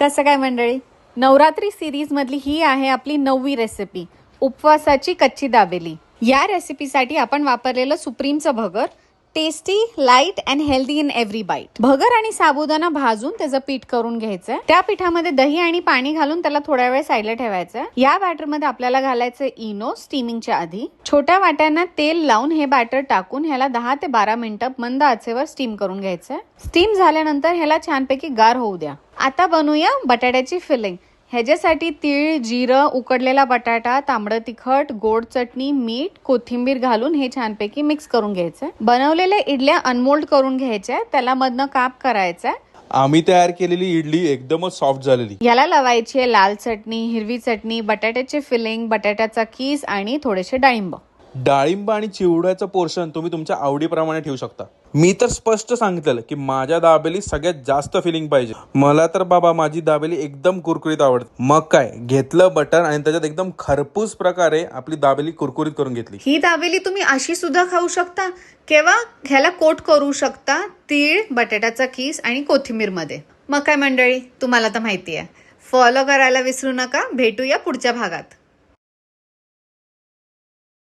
कसं काय मंडळी, नवरात्री सिरीज मधली ही आहे आपली 9वी रेसिपी, उपवासाची कच्ची दाबेली। या रेसिपीसाठी आपण वापरलेलं सुप्रीमचं भगर, tasty, light and healthy in every bite. भगर आणि साबुदाणा भाजून त्याचं पीठ करून घ्यायचं। त्या पिठामध्ये दही आणि पाणी घालून त्याला थोड्या वेळ साईडला ठेवायचं। या बॅटर मध्ये आपल्याला घालायचं इनो स्टीमिंगच्या आधी। छोट्या वाट्यांना तेल लावून हे बॅटर टाकून ह्याला 10 ते 12 मिनिटं मंद आचेवर स्टीम करून घ्यायचं। स्टीम झाल्यानंतर ह्याला छानपैकी गार होऊ द्या। आता बनवूया बटाट्याची फिलिंग। ह्याच्यासाठी तीळ, जिरं, उकडलेला बटाटा, तांबडं तिखट, गोड चटणी, मीठ, कोथिंबीर घालून हे छानपैकी मिक्स करून घ्यायचं। बनवलेल्या इडल्या अनमोल्ड करून घ्यायच्या, त्याला मधनं काप करायचा। आम्ही तयार केलेली इडली एकदमच सॉफ्ट झालेली। याला लावायची लाल चटणी, हिरवी चटणी, बटाट्याची फिलिंग, बटाट्याचा कीस आणि थोडेसे डाळिंब। डाळिंब आणि चिवड्याचं पोर्शन तुम्ही तुमच्या आवडीप्रमाणे ठेवू शकता। मी तर स्पष्ट सांगितलं की माझ्या दाबेली सगळ्यात जास्त फिलिंग पाहिजे। मला तर बाबा माझी दाबेली एकदम कुरकुरीत आवडते। मग काय घेतलं बटर आणि त्याच्यात एकदम खरपूस प्रकारे आपली दाबेली कुरकुरीत करून घेतली। ही दाबेली तुम्ही अशी सुद्धा खाऊ शकता किंवा ह्याला कोट करू शकता तीळ, बटाट्याचा कीस आणि कोथिंबीर मध्ये। मग काय मंडळी, तुम्हाला तर माहिती आहे, फॉलो करायला विसरू नका। भेटूया पुढच्या भागात।